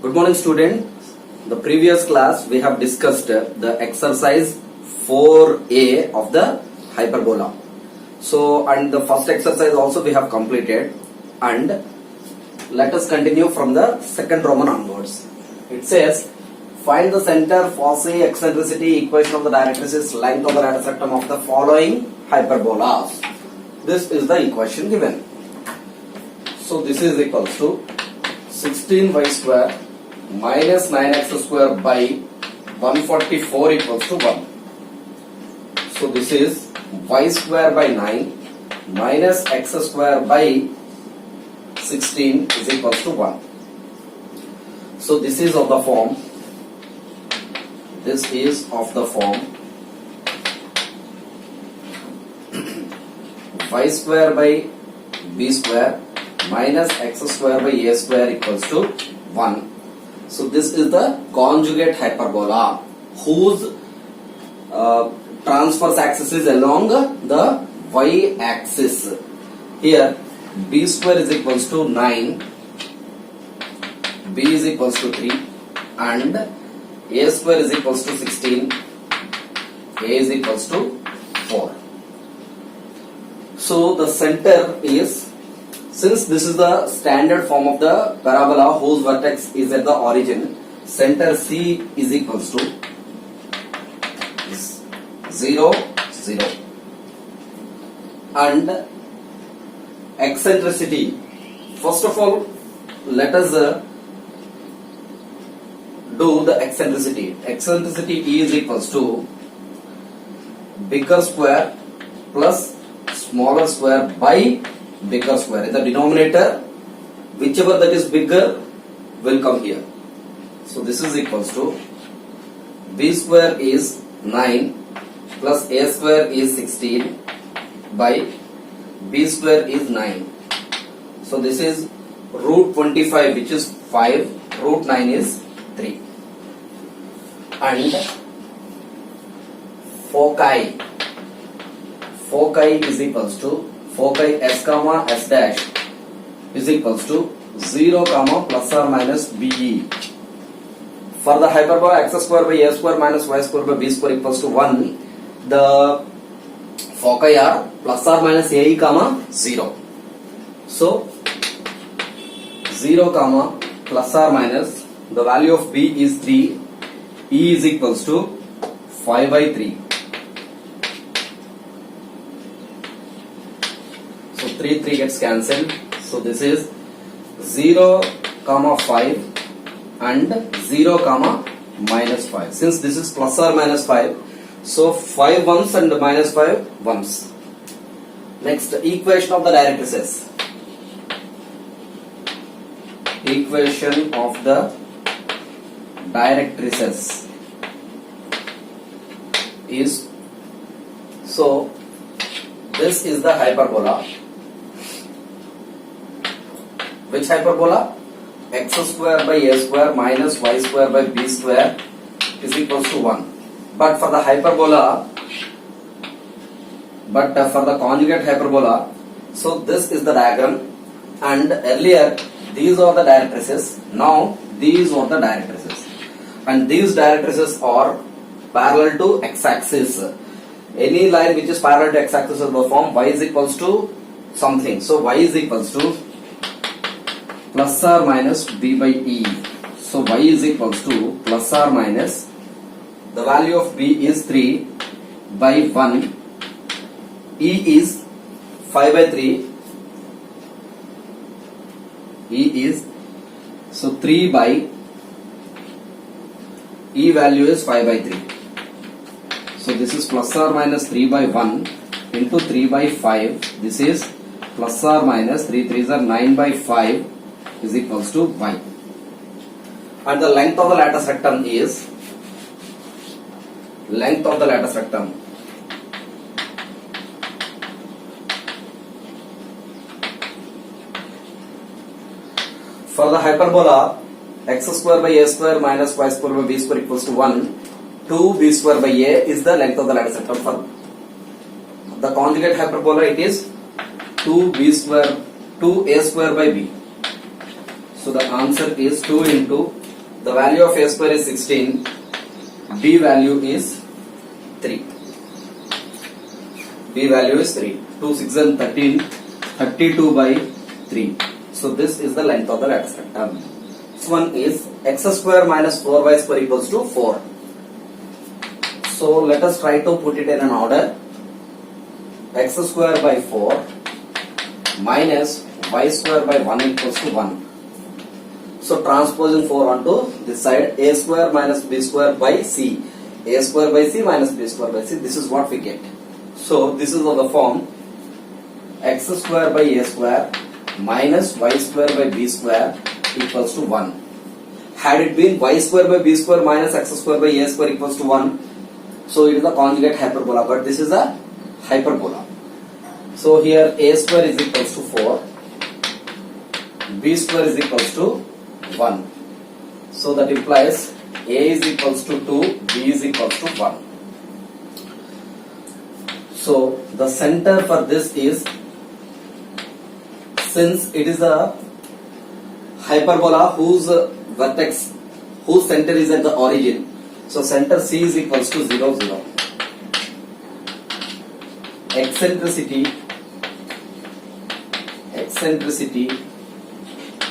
Good morning, student. The previous class we have discussed the exercise 4a of the hyperbola. So, and the first exercise also we have completed, and let us continue from the second Roman onwards. It says, find the center, foci, eccentricity, equation of the directrices, length of the lateral rectum of the following hyperbolas. This is the equation given. So this is equals to 16y square minus 9x square by 144 equals to 1. So this is y square by 9 minus x square by 16 is equals to 1. So this is of the form, y square by b square minus x square by a square equals to 1. So this is the conjugate hyperbola whose transverse axis is along the y axis. Here b square is equals to 9, b is equals to 3, and a square is equals to 16, a is equals to 4. So the center is, since this is the standard form of the parabola whose vertex is at the origin, center C is equals to 0, 0. And eccentricity, first of all let us do the eccentricity. Eccentricity E is equals to bigger square plus smaller square by bigger square. In the denominator, whichever that is bigger will come here. So this is equals to b square is 9 plus a square is 16 by b square is 9. So this is root 25, which is 5, root 9 is 3. And foci is equals to foci s comma s dash is equals to 0 comma plus or minus be. For the hyperbola x square by a square minus y square by b square equals to 1, the foci are plus or minus a comma 0. So 0 comma plus or minus, the value of b is 3, e is equals to 5 by 3. So 3 gets cancelled. So this is 0 comma 5 and 0 comma minus 5. Since this is plus or minus 5, so 5 ones and minus 5 ones. Next, equation of the directrices. Equation of the directrices is, so this is the hyperbola. Which hyperbola? X square by a square minus y square by b square is equals to 1. But for the hyperbola, for the conjugate hyperbola, so this is the diagram, and earlier these are the directrices, now these are the directrices, and these directrices are parallel to x-axis. Any line which is parallel to x-axis will form y is equals to something. So y is equals to plus or minus b by e. So y is equals to plus or minus, the value of b is 3 by 1, e is 5 by 3, e is, so 3 by, e value is 5 by 3. So this is plus or minus 3 by 1 into 3 by 5. This is plus or minus 3 3s are 9 by 5 is equals to y. And the length of the lateral rectum is, for the hyperbola x square by a square minus y square by b square equals to 1, 2b square by a is the length of the lateral rectum. For the conjugate hyperbola, it is 2b square, 2a square by b. So the answer is 2 into the value of a square is 16, b value is 3. B value is 3. 2, 6 and 13, 32 by 3. So this is the length of the lattice rectangle. This one is x square minus 4y square equals to 4. So let us try to put it in an order. X square by 4 minus y square by 1 equals to 1. So transposing 4 onto this side, a square minus b square by c. A square by c minus b square by c. This is what we get. So this is of the form x square by a square minus y square by b square equals to 1. Had it been y square by b square minus x square by a square equals to 1, so it is a conjugate hyperbola, but this is a hyperbola. So here a square is equals to 4, b square is equals to 1. So that implies a is equals to 2, b is equals to 1. So the center for this is, since it is a hyperbola whose vertex, whose center is at the origin, so center C is equals to 0, 0. Eccentricity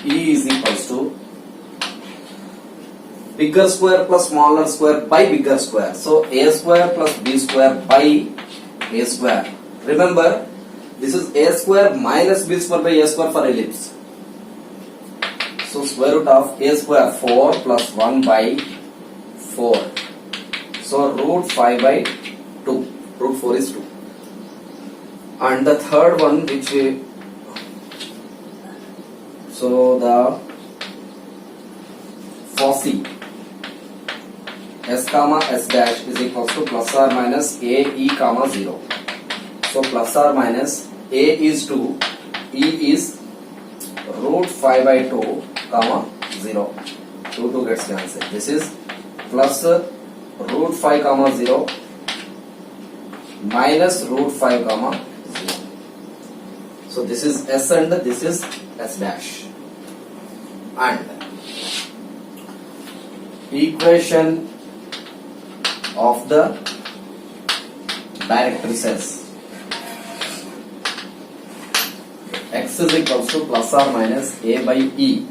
E is equals to bigger square plus smaller square by bigger square. So a square plus b square by a square. Remember, this is a square minus b square by a square for ellipse. So square root of a square 4 plus 1 by 4. So root 5 by 2. Root 4 is 2. And the third one which we, so the foci s comma s dash is equals to plus or minus a e comma 0. So plus or minus a is 2, e is root 5 by 2 comma 0. 2 gets cancelled. This is plus root 5 comma 0 minus root 5 comma 0. So this is s and this is s dash. And equation of the directrices, x is equals to plus or minus a by e.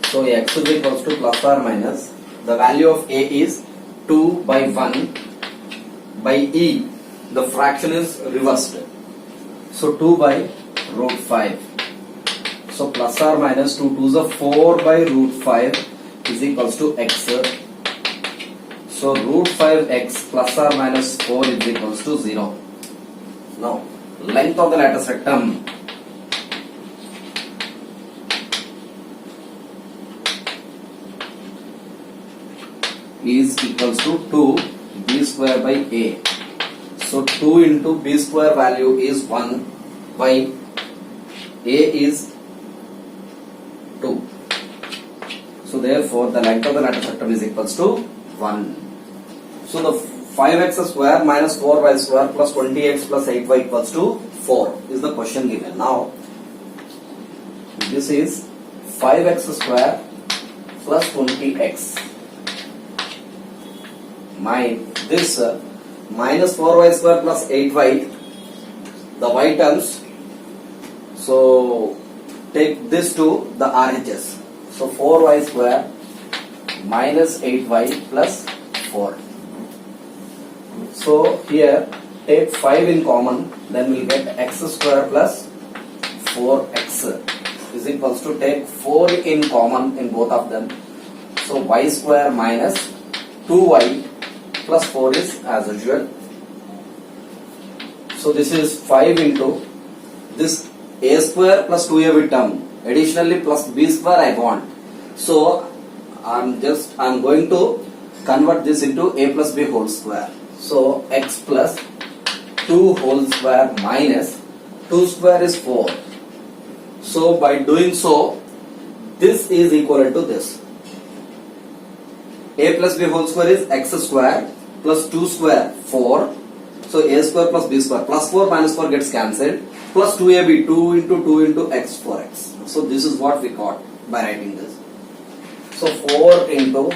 So x is equals to plus or minus, the value of a is 2 by 1 by e, the fraction is reversed. So 2 by root 5. So plus or minus 2 2 is a 4 by root 5 is equals to x. So root 5x plus or minus 4 is equals to 0. Now length of the lattice rectum is equals to 2 b square by a. So 2 into b square value is 1 by a is 2. So therefore the length of the lattice rectum is equals to 1. So the 5x square minus 4y square plus 20x plus 8y equals to 4 is the question given. Now this is 5x square plus 20x. This minus 4y square plus 8y, the y terms, so take this to the RHS. So 4y square minus 8y plus 4. So here take 5 in common, then we'll get x square plus 4x is equals to take 4 in common in both of them. So y square minus 2y plus 4 is as usual. So this is 5 into this a square plus 2ab term. Additionally plus b square I want. So I'm going to convert this into a plus b whole square. So x plus 2 whole square minus 2 square is 4. So by doing so, this is equivalent to this. A plus b whole square is x square plus 2 square 4. So a square plus b square plus 4 minus 4 gets cancelled, plus 2ab 2 into x 4x. So this is what we got by writing this. So 4 into,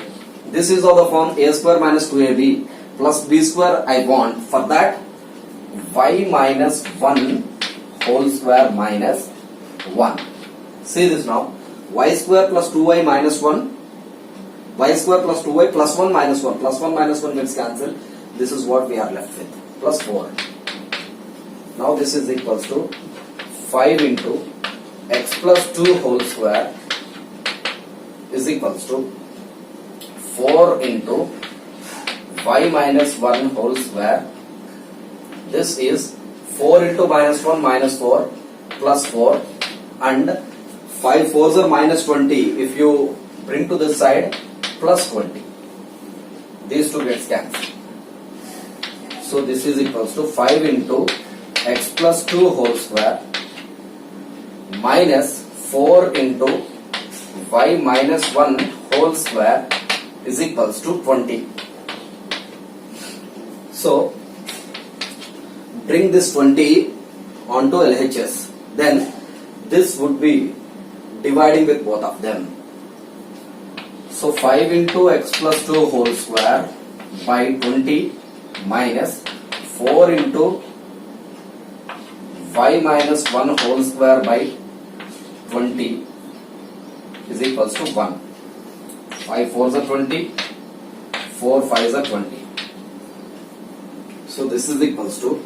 this is of the form a square minus 2ab plus b square I want. For that, y minus 1 whole square minus 1. See this now. Y square plus 2y minus 1. Y square plus 2y plus 1 minus 1. Plus 1 minus 1 gets cancelled. This is what we are left with. Plus 4. Now this is equals to 5 into x plus 2 whole square is equals to 4 into y minus 1 whole square. This is 4 into minus 1 minus 4 plus 4, and 5 4s are minus 20. If you bring to this side, plus 20. These two gets cancelled. So this is equals to 5 into x plus 2 whole square minus 4 into y minus 1 whole square is equals to 20. So bring this 20 onto LHS. Then this would be dividing with both of them. So 5 into x plus 2 whole square by 20 minus 4 into y minus 1 whole square by 20 is equals to 1. 5 4s are 20, 4 5s are 20. So this is equals to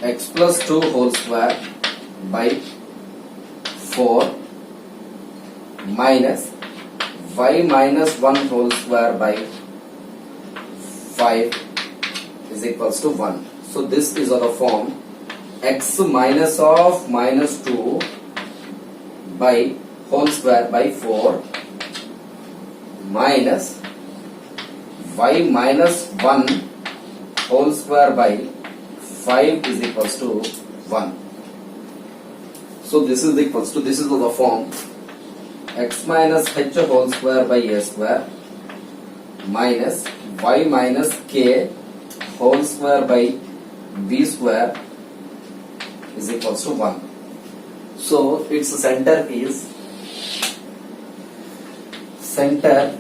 x plus 2 whole square by 4 minus y minus 1 whole square by 5 is equals to 1. So this is of the form x minus of minus 2 by whole square by 4 minus y minus 1 whole square by 5 is equals to 1. So this is equals to, this is of the form x minus h whole square by a square minus y minus k whole square by b square is equals to 1. So its center is, center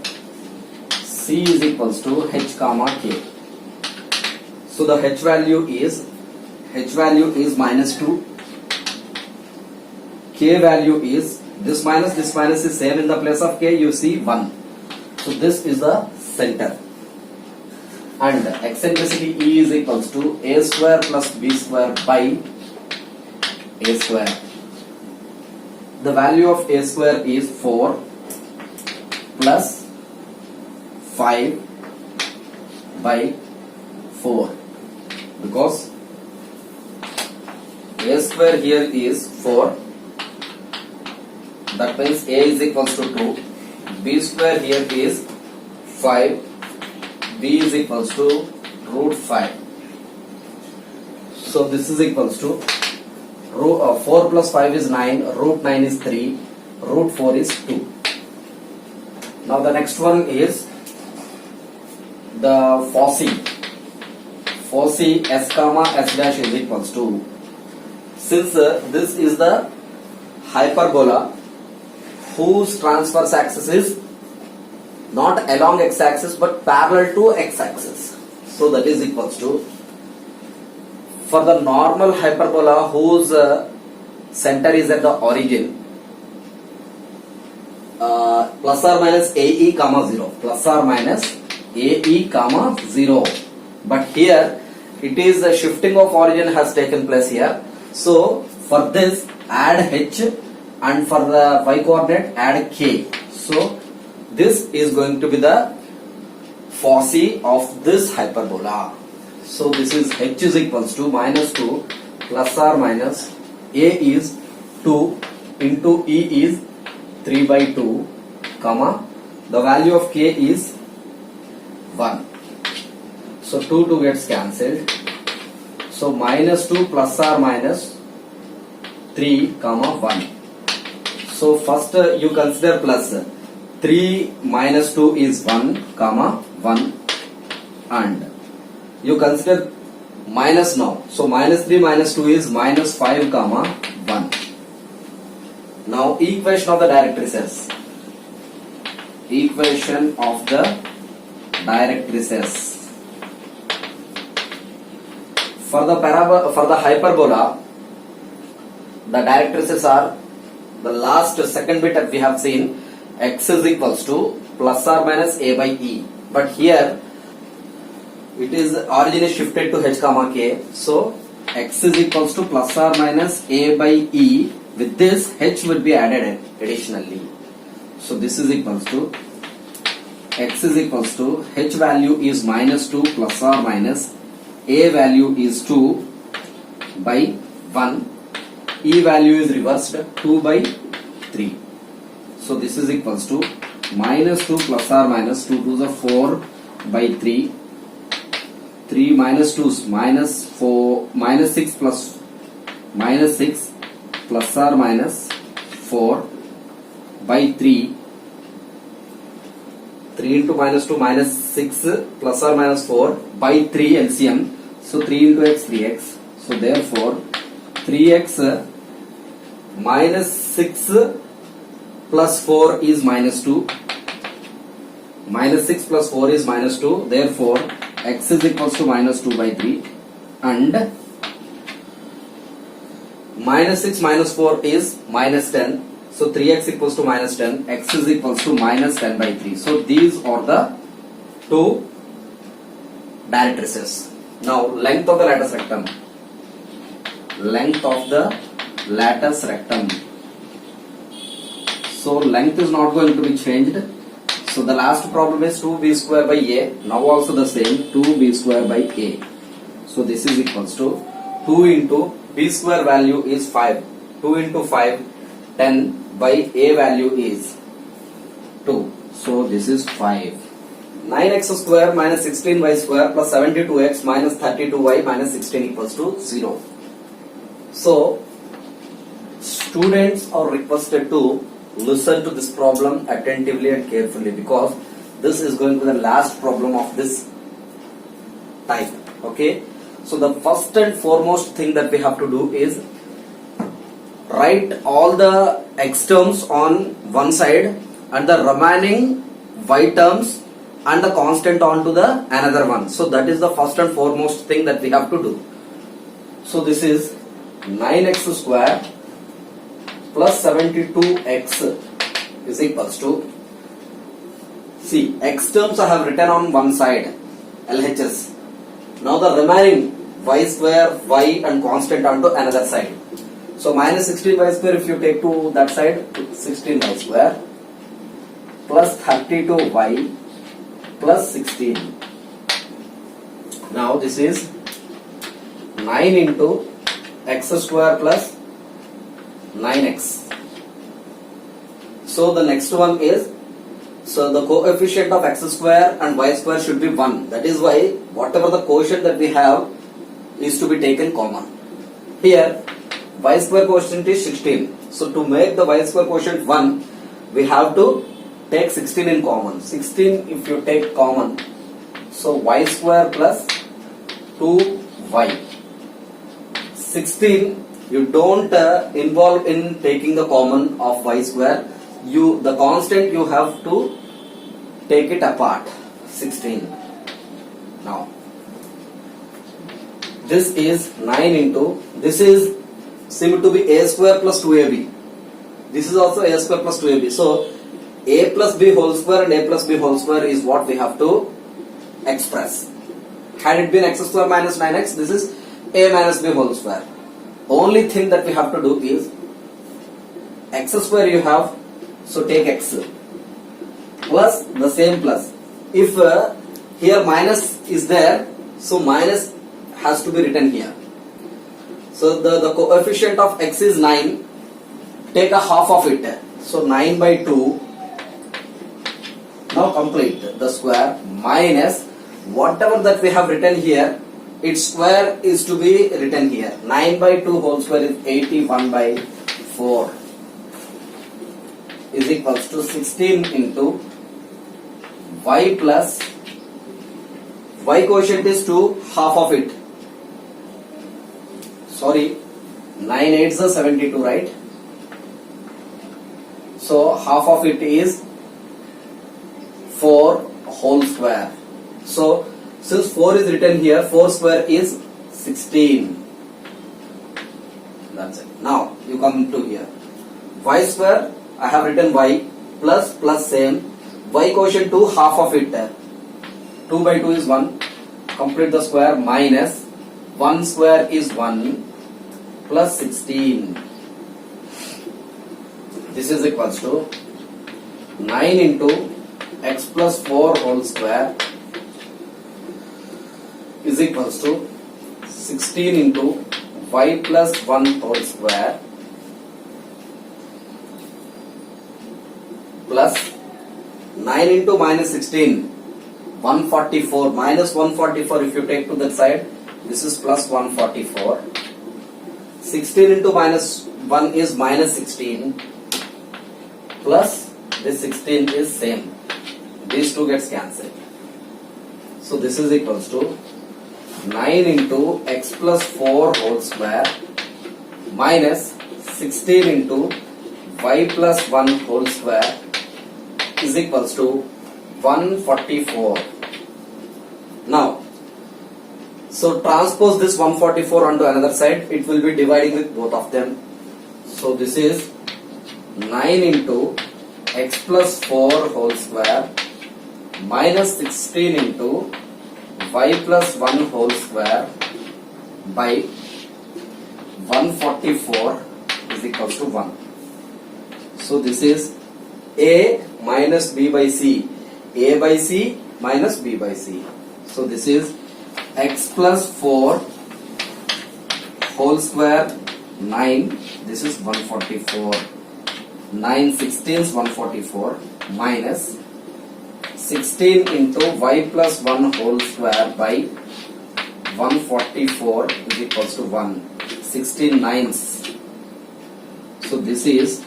C is equals to h comma k. So the h value is minus 2, k value is, this minus is same, in the place of k you see 1. So this is the center, and eccentricity E is equals to a square plus b square by a square. The value of a square is 4 plus 5 by 4, because a square here is 4, that means a is equals to 2, b square here is 5, b is equals to root 5. So this is equals to 4 plus 5 is 9, root 9 is 3, root 4 is 2. Now the next one is the Foci. Foci s comma s dash is equals to, since this is the hyperbola whose transverse axis is not along x-axis but parallel to x-axis, so that is equals to, for the normal hyperbola whose center is at the origin, plus or minus AE comma 0, plus or minus AE comma 0, but here it is a shifting of origin has taken place here. So for this add h, and for the y coordinate add k. So this is going to be the Foci of this hyperbola. So this is h is equals to minus 2 plus or minus a is 2 into e is 3 by 2 comma, the value of k is 1. So 2 gets cancelled. So minus 2 plus or minus 3 comma 1. So first you consider plus, 3 minus 2 is 1 comma 1, and you consider minus now. So minus 3 minus 2 is minus 5 comma 1. Now equation of the directrices. Equation of the directrices. For the hyperbola, the directrices are the last second bit that we have seen, x is equals to plus or minus a by e. But here it is origin is shifted to h comma k. So x is equals to plus or minus a by e. With this h will be added additionally. So this is equals to x is equals to h value is minus 2 plus or minus a value is 2 by 1. E value is reversed 2 by 3. So this is equals to minus 2 plus or minus 2 to the 4 by 3. 3 minus 2 is minus 4 minus 6 plus minus 6 plus or minus 4 by 3. 3 into minus 2 minus 6 plus or minus 4 by 3 LCM. So 3 into x 3x. So therefore 3x minus 6 plus 4 is minus 2. Minus 6 plus 4 is minus 2. Therefore x is equals to minus 2 by 3. And minus 6 minus 4 is minus 10. So 3x equals to minus 10. X is equals to minus 10 by 3. So these are the two directrices. Now length of the latus rectum. Length of the latus rectum. So length is not going to be changed. So the last problem is 2b square by a. Now also the same, 2b square by a. So this is equals to 2 into b square value is 5. 2 into 5, 10 by a value is 2. So this is 5. 9x square minus 16y square plus 72x minus 32y minus 16 equals to 0. So students are requested to listen to this problem attentively and carefully, because this is going to be the last problem of this type. Okay. So the first and foremost thing that we have to do is write all the x terms on one side and the remaining y terms and the constant onto the another one. So that is the first and foremost thing that we have to do. So this is 9x square plus 72x is equals to, see, x terms I have written on one side, LHS. Now the remaining y square, y and constant onto another side. So minus 16y square, if you take to that side, 16y square plus 32y plus 16. Now this is 9 into x square plus 9x. So the next one is, so the coefficient of x square and y square should be 1. That is why whatever the quotient that we have is to be taken common. Here y square quotient is 16. So to make the y square quotient 1, we have to take 16 in common. 16 if you take common, so y square plus 2y. 16 you don't involve in taking the common of y square. The constant you have to take it apart. 16. Now this is 9 into, this is seemed to be a square plus 2ab. This is also a square plus 2ab. So a plus b whole square and a plus b whole square is what we have to express. Had it been x square minus 9x, this is a minus b whole square. Only thing that we have to do is x square you have, so take x plus the same plus. If here minus is there, so minus has to be written here. So the coefficient of x is 9. Take a half of it. So 9 by 2. Now complete the square minus whatever that we have written here, its square is to be written here. 9 by 2 whole square is 81 by 4 is equals to 16 into y plus y quotient is 2, half of it. Sorry, 9 8s are 72, right? So half of it is 4 whole square. So since 4 is written here, 4 square is 16. That's it. Now you come to here. Y square, I have written y plus same. Y quotient 2, half of it. 2 by 2 is 1. Complete the square minus 1 square is 1 plus 16. This is equals to 9 into x plus 4 whole square is equals to 16 into y plus 1 whole square plus 9 into minus 16, 144, minus 144 if you take to that side, this is plus 144. 16 into minus 1 is minus 16 plus this 16 is same. These two gets cancelled. So this is equals to 9 into x plus 4 whole square minus 16 into y plus 1 whole square is equals to 144. Now, so transpose this 144 onto another side, it will be dividing with both of them. So this is 9 into x plus 4 whole square minus 16 into y plus 1 whole square by 144 is equals to 1. So this is a minus b by c, a by c minus b by c. So this is x plus 4 whole square 9, this is 144. 9 16s 144 minus 16 into y plus 1 whole square by 144 is equals to 1. 16 nines. So this is,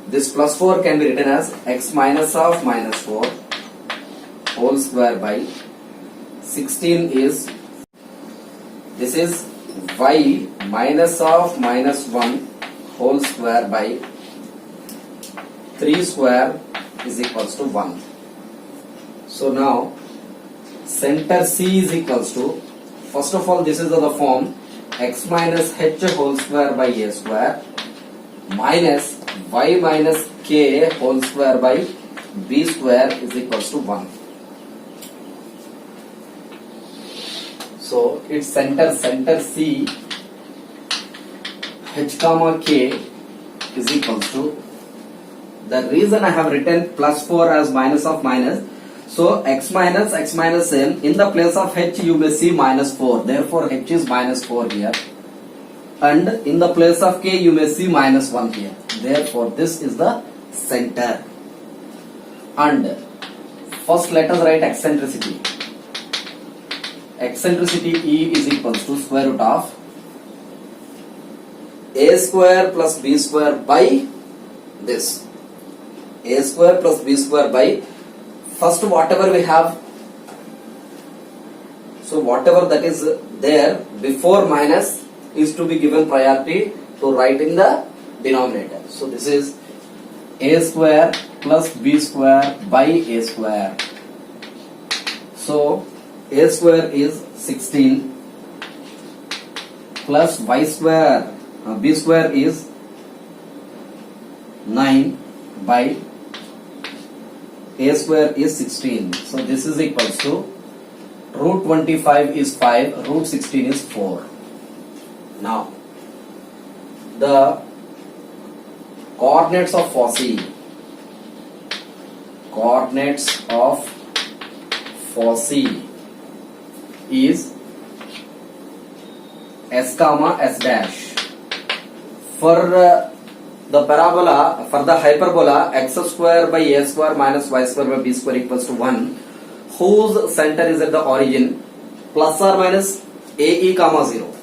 this plus 4 can be written as x minus of minus 4 whole square by 16 is, this is y minus of minus 1 whole square by 3 square is equals to 1. So now center C is equals to, first of all this is the form x minus h whole square by a square minus y minus k whole square by b square is equals to 1. So its center C h comma k is equals to, the reason I have written plus 4 as minus of minus, so x minus n, in the place of h you may see minus 4, therefore h is minus 4 here, and in the place of k you may see minus 1 here, therefore this is the center. And first let us write eccentricity. Eccentricity E is equals to square root of a square plus b square by this, a square plus b square by, first whatever we have, so whatever that is there before minus is to be given priority to write in the denominator. So this is a square plus b square by a square. So a square is 16 plus y square, b square is 9 by a square is 16. So this is equals to root 25 is 5, root 16 is 4. Now the coordinates of foci, coordinates of foci is s comma s dash. For the parabola, for the hyperbola x square by a square minus y square by b square equals to 1, whose center is at the origin, plus or minus ae comma 0.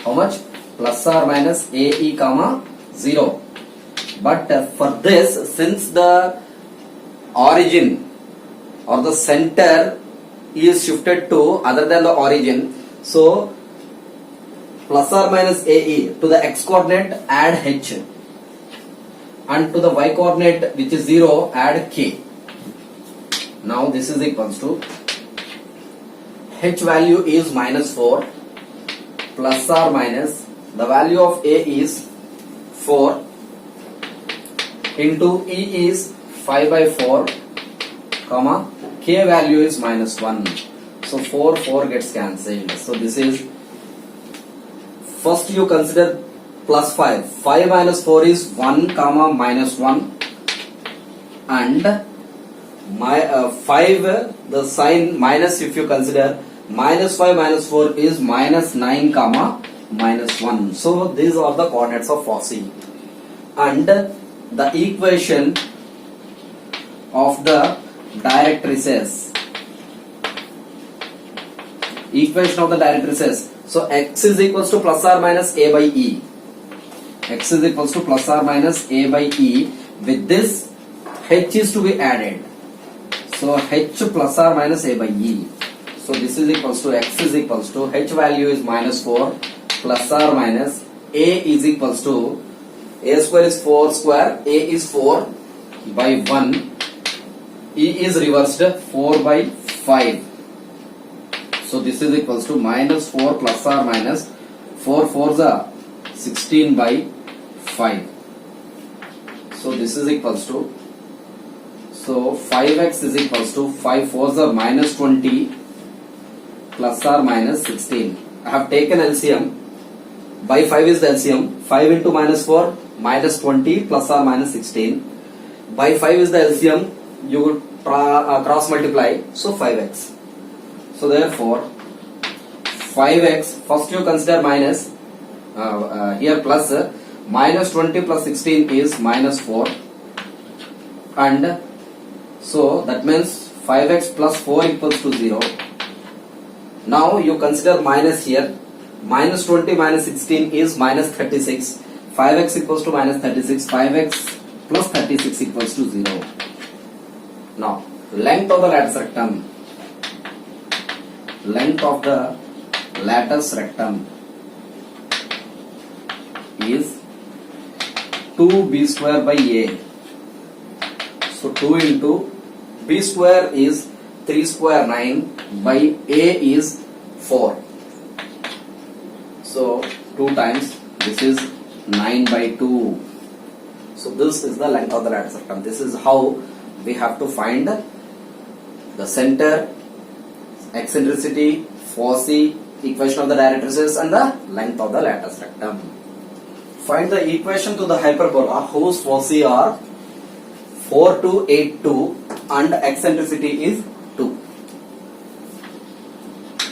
How much? Plus or minus ae comma 0. But for this, since the origin or the center is shifted to other than the origin, so plus or minus ae to the x coordinate add h. and to the y coordinate which is 0 add k. Now this is equals to h value is minus 4 plus or minus the value of a is 4 into e is 5 by 4 comma k value is minus 1. So 4 gets cancelled. So this is, first you consider plus 5. 5 minus 4 is 1 comma minus 1 and 5 the sign minus, if you consider minus 5 minus 4 is minus 9 comma minus 1. So these are the coordinates of foci, and the equation of the directrices. Equation of the directrices. So x is equals to plus or minus a by e. X is equals to plus or minus a by e. With this, h is to be added. So h plus or minus a by e. So this is equals to x is equals to h value is minus 4 plus or minus a is equals to a square is 4 square, a is 4 by 1, e is reversed 4 by 5. So this is equals to minus 4 plus or minus 4 4s are 16 by 5. So this is equals to, so 5x is equals to 5 4s are minus 20 plus or minus 16. I have taken LCM. By 5 is the LCM. 5 into minus 4 minus 20 plus or minus 16. By 5 is the LCM. You would cross multiply. So 5x. So therefore 5x, first you consider minus, here plus, minus 20 plus 16 is minus 4, and so that means 5x plus 4 equals to 0. Now you consider minus here, minus 20 minus 16 is minus 36, 5x equals to minus 36, 5x plus 36 equals to 0. Now length of the lattice rectum. Length of the lattice rectum is 2b square by a. So 2 into b square is 3 square 9 by a is 4. So 2 times this is 9 by 2. So this is the length of the lattice rectum. This is how we have to find the center, eccentricity, foci, equation of the directrices, and the length of the lattice rectum. Find the equation to the hyperbola whose foci are 4, 2, 8, 2 and eccentricity is 2.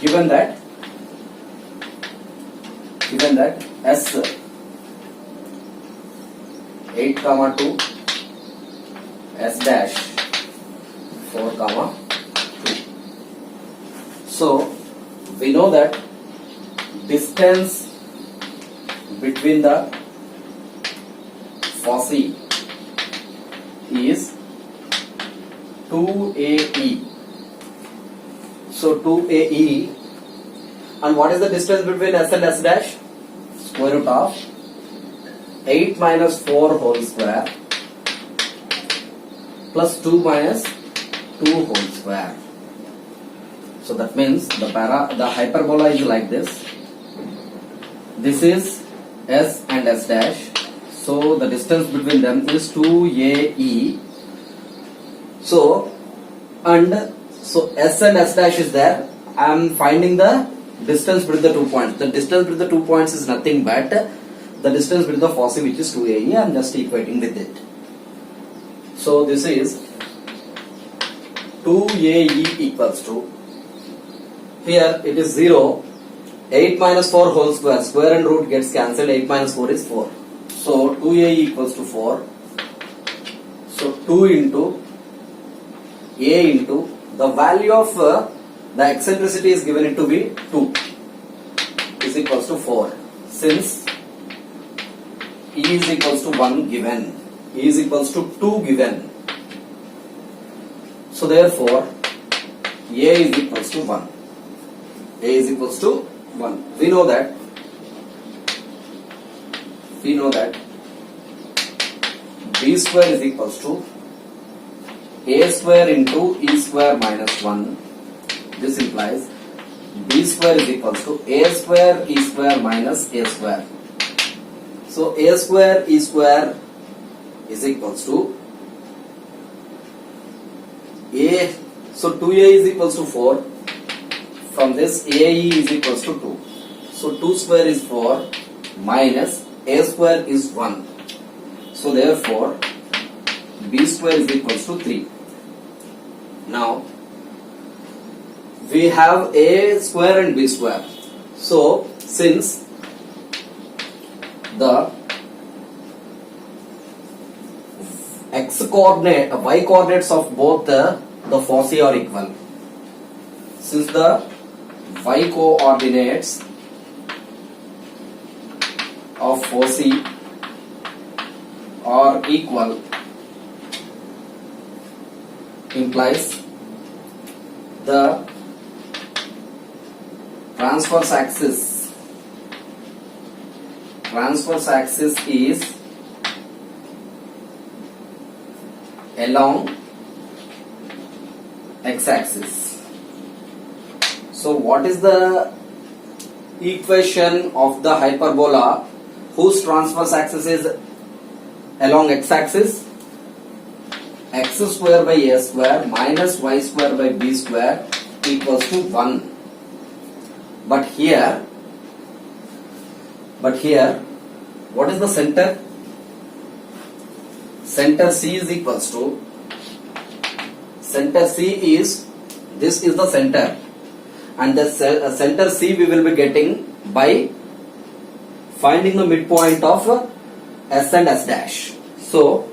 Given that S 8 comma 2, S dash 4 comma 2. So we know that distance between the foci is 2AE. So 2AE, and what is the distance between S and S dash? Square root of 8 minus 4 whole square plus 2 minus 2 whole square. So that means the hyperbola is like this. This is S and S dash. So the distance between them is 2AE. So S and S dash is there. I am finding the distance between the 2 points. The distance between the 2 points is nothing but the distance between the foci, which is 2AE. I am just equating with it. So this is 2AE equals to, here it is 0, 8 minus 4 whole square, square and root gets cancelled, 8 minus 4 is 4. So 2AE equals to 4. So 2 into A into the value of the eccentricity is given it to be 2 is equals to 4. Since E is equals to 1 given, E is equals to 2 given. So therefore A is equals to 1. A is equals to 1. We know that b square is equals to a square into e square minus 1. This implies b square is equals to a square e square minus a square. So a square e square is equals to a. So 2a is equals to 4. From this ae is equals to 2. So 2 square is 4 minus a square is 1. So therefore b square is equals to 3. Now we have a square and b square. So since the x coordinate, y coordinates of both the foci are equal. Since the y coordinates of foci are equal, implies the transverse axis is along x-axis. So what is the equation of the hyperbola whose transverse axis is along x-axis? X square by a square minus y square by b square equals to 1. But here, what is the center? Center C is equals to, center C is, this is the center, and the center C we will be getting by finding the midpoint of S and S dash. So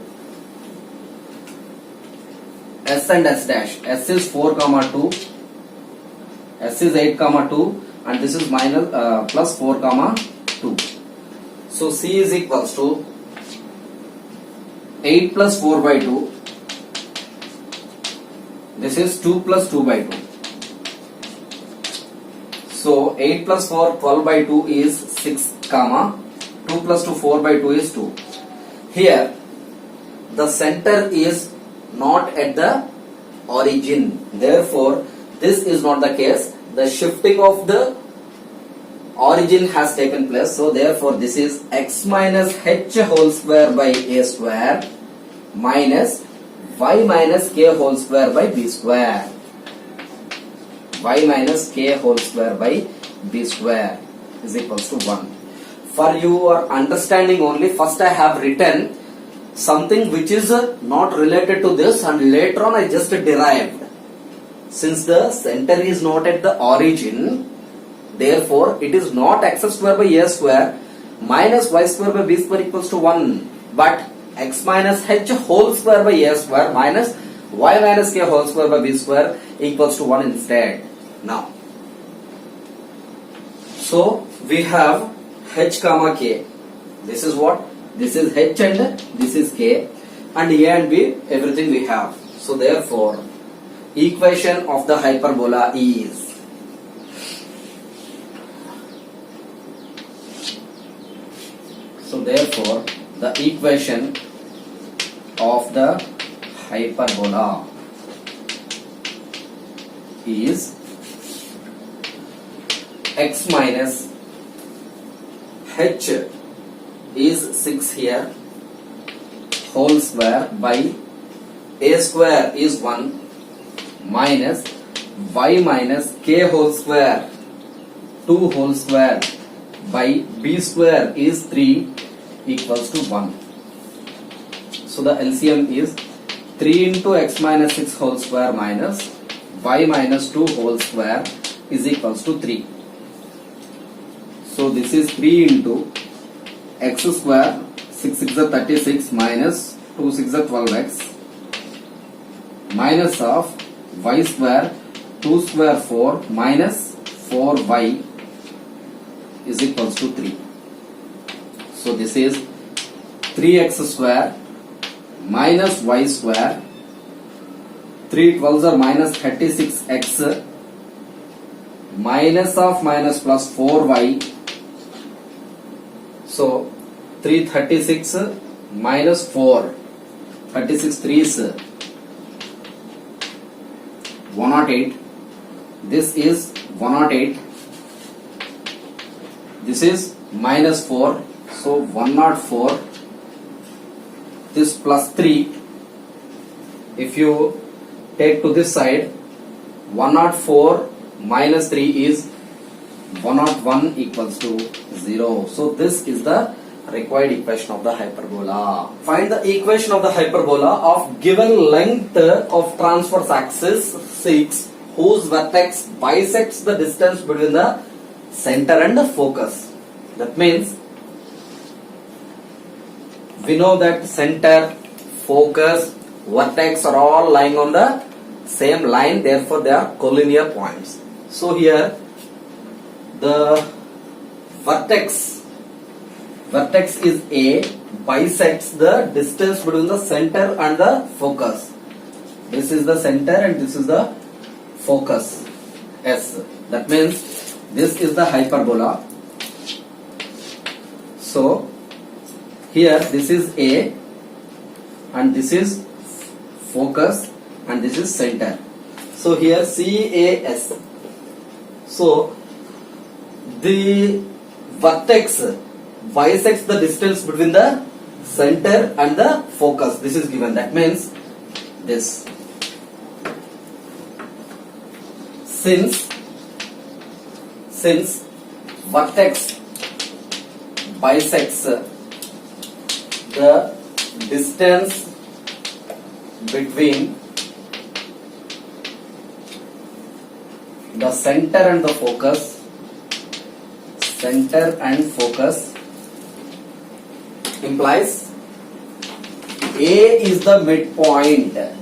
S and S dash, S is 4 comma 2, S is 8 comma 2, and this is minus plus 4 comma 2. So C is equals to 8 plus 4 by 2. This is 2 plus 2 by 2. So 8 plus 4, 12 by 2 is 6 comma 2 plus 2, 4 by 2 is 2. Here the center is not at the origin. Therefore this is not the case. The shifting of the origin has taken place. So therefore this is x minus h whole square by a square minus y minus k whole square by b square. Y minus k whole square by b square is equals to 1. For your understanding only, first I have written something which is not related to this, and later on I just derived. Since the center is not at the origin, therefore it is not x square by a square minus y square by b square equals to 1, but x minus h whole square by a square minus y minus k whole square by b square equals to 1 instead. Now, so we have h comma k. This is what? This is h and this is k, and a and b, everything we have. So therefore equation of the hyperbola is, so therefore the equation of the hyperbola is x minus h is 6 here whole square by a square is 1 minus y minus k whole square 2 whole square by b square is 3 equals to 1. So the LCM is 3 into x minus 6 whole square minus y minus 2 whole square is equals to 3. So this is 3 into x square, 6 6 are 36 minus 2 6 are 12x minus of y square, 2 square 4 minus 4y is equals to 3. So this is 3x square minus y square, 3 12s are minus 36x minus of minus plus 4y. So 336 minus 4 36 3 is 108. This is 108. This is minus 4. So 104. This plus 3. If you take to this side, 104 minus 3 is 101 equals to 0. So this is the required equation of the hyperbola. Find the equation of the hyperbola of given length of transverse axis 6 whose vertex bisects the distance between the center and the focus. That means we know that center, focus, vertex are all lying on the same line, therefore they are collinear points. So here the vertex is A, bisects the distance between the center and the focus. This is the center and this is the focus S. That means this is the hyperbola. So here this is A and this is focus and this is center. So here CAS. So the vertex bisects the distance between the center and the focus. This is given. That means this. Since vertex bisects the distance between the center and the focus, implies A is the midpoint. A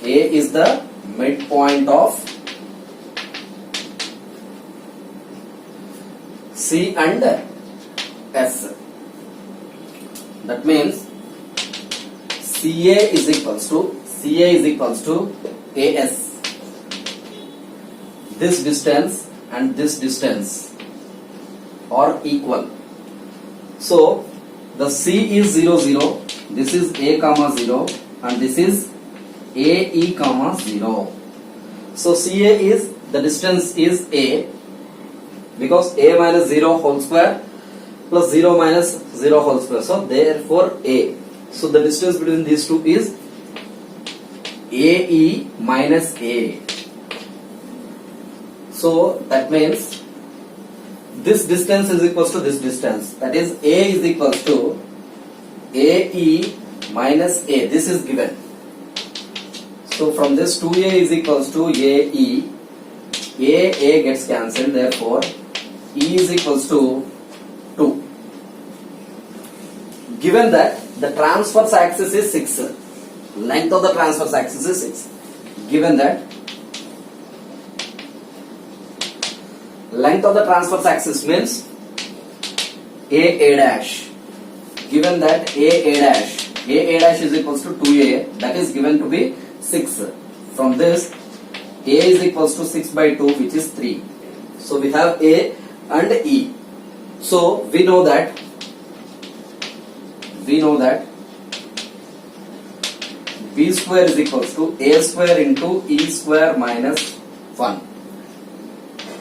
is the midpoint of C and S. That means CA is equals to AS. This distance and this distance are equal. So the C is 0 0. This is A comma 0 and this is AE comma 0. So CA is the distance is A, because A minus 0 whole square plus 0 minus 0 whole square. So therefore A. So the distance between these two is AE minus A. So that means this distance is equals to this distance. That is A is equals to AE minus A. This is given. So from this 2A is equals to AE. A gets cancelled. Therefore E is equals to 2. Given that the transverse axis is 6. Length of the transverse axis is 6. Given that length of the transverse axis means A dash. Given that A dash is equals to 2A, that is given to be 6. From this A is equals to 6 by 2, which is 3. So we have A and E. So we know that B square is equals to A square into E square minus 1.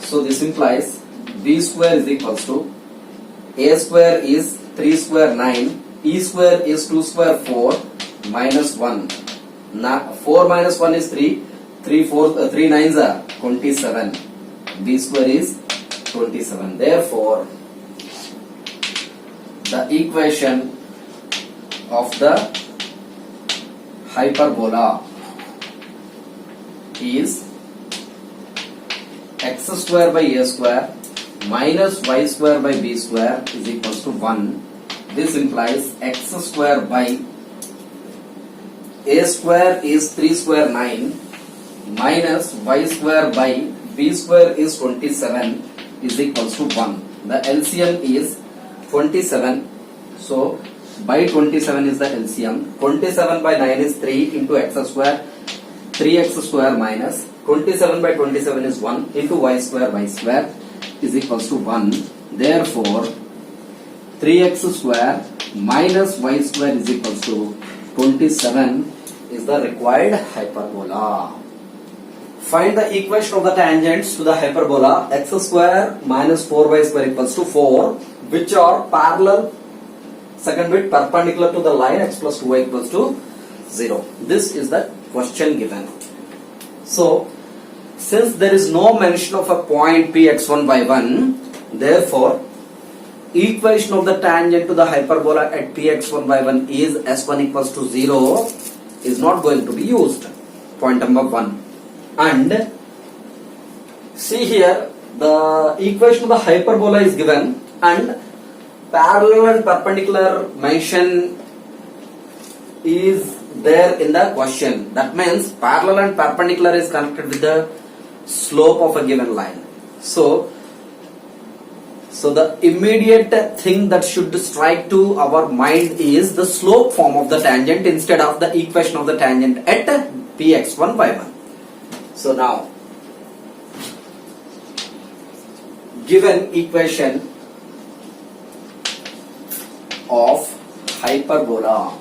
So this implies B square is equals to A square is 3 square 9, E square is 2 square 4 minus 1. Now 4 minus 1 is 3, 3 nines are 27. B square is 27. Therefore the equation of the hyperbola is x square by A square minus y square by B square is equals to 1. This implies x square by A square is 3 square 9 minus y square by B square is 27 is equals to 1. The LCM is 27. So by 27 is the LCM. 27 by 9 is 3 into x square. 3x square minus 27 by 27 is 1 into y square is equals to 1. Therefore 3x square minus y square is equals to 27 is the required hyperbola. Find the equation of the tangents to the hyperbola x square minus 4y square equals to 4, which are parallel, second bit perpendicular to the line x plus 2y equals to 0. This is the question given. So, since there is no mention of a point p x1 by 1, therefore, equation of the tangent to the hyperbola at px1 by 1 is s1 equals to 0 is not going to be used. Point number 1. And see here, the equation of the hyperbola is given and parallel and perpendicular mention is there in the question. That means parallel and perpendicular is connected with the slope of a given line. So the immediate thing that should strike to our mind is the slope form of the tangent instead of the equation of the tangent at px1 by 1. So now, given equation of hyperbola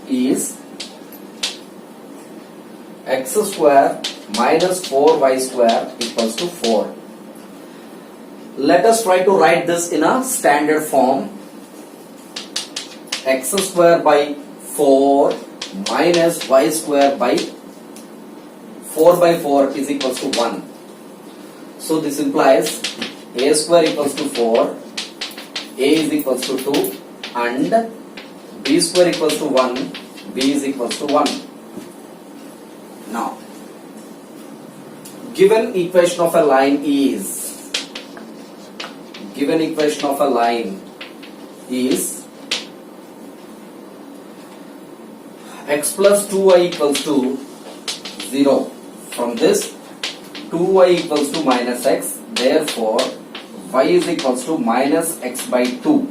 is x square minus 4y square equals to 4. Let us try to write this in a standard form. X square by 4 minus y square by 4 by 4 is equals to 1. So this implies a square equals to 4, a is equals to 2 and b square equals to 1, b is equals to 1. Now, given equation of a line is x plus 2y equals to 0. From this, 2y equals to minus x. Therefore, y is equals to minus x by 2.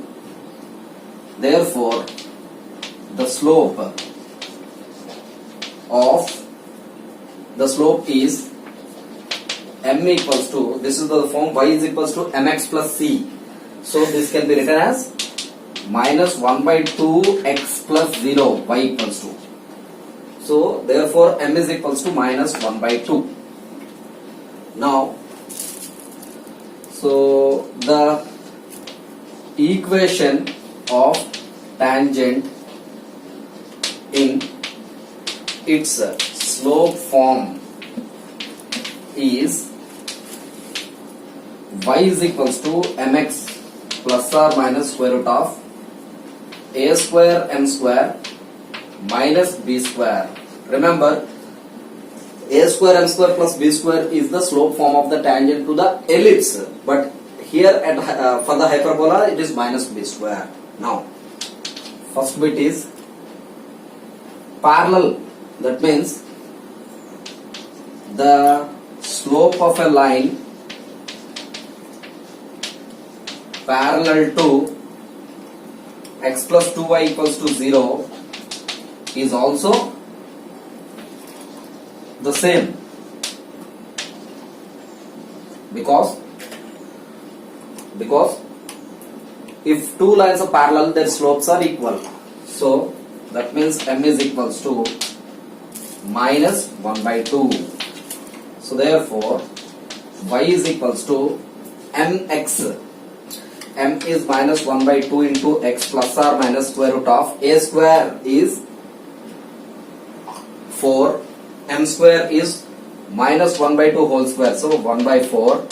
Therefore, the slope is m equals to, this is the form y is equals to mx plus c. So this can be written as minus 1 by 2 x plus 0 y equals to. So therefore m is equals to minus 1 by 2. Now, so the equation of tangent in its slope form is y is equals to mx plus or minus square root of a square m square minus b square. Remember, a square m square plus b square is the slope form of the tangent to the ellipse, but here at for the hyperbola it is minus b square. Now, first bit is parallel. That means the slope of a line parallel to x plus 2y equals to 0 is also the same, because if two lines are parallel, their slopes are equal. So that means m is equals to minus 1 by 2. So therefore y is equals to mx. M is minus 1 by 2 into x plus or minus square root of a square is 4, m square is minus 1 by 2 whole square, so 1 by 4,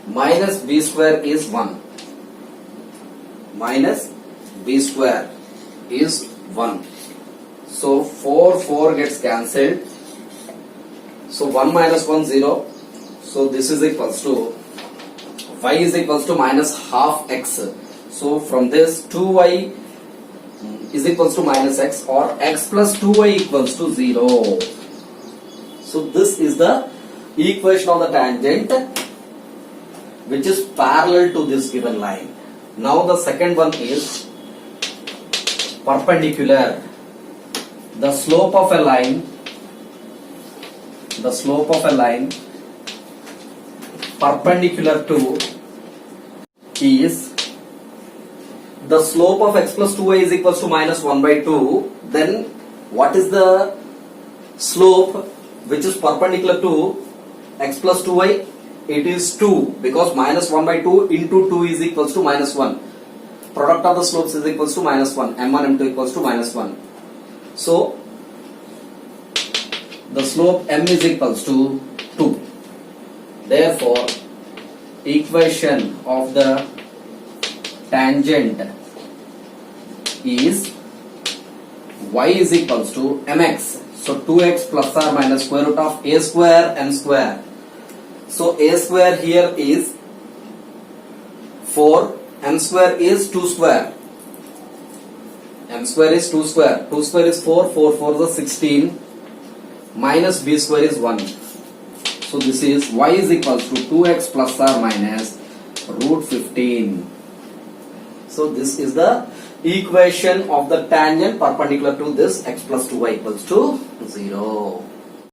minus b square is 1. Minus b square is 1. So 4 gets cancelled. So 1 minus 1 0. So this is equals to y is equals to minus half x. So from this 2y is equals to minus x, or x plus 2y equals to 0. So this is the equation of the tangent which is parallel to this given line. Now the second one is perpendicular. The slope of a line perpendicular to is the slope of x plus 2y is equals to minus 1 by 2, then what is the slope which is perpendicular to x plus 2y? It is 2, because minus 1 by 2 into 2 is equals to minus 1. Product of the slopes is equals to minus 1. m1 m2 equals to minus 1. So the slope m is equals to 2. Therefore, equation of the tangent is y is equals to mx. So 2x plus or minus square root of a square m square. So a square here is 4, m square is 2 square. M square is 2 square. 2 square is 4, 4 4 is 16, minus b square is 1. So this is y is equals to 2x plus or minus root 15. So this is the equation of the tangent perpendicular to this x plus 2y equals to 0.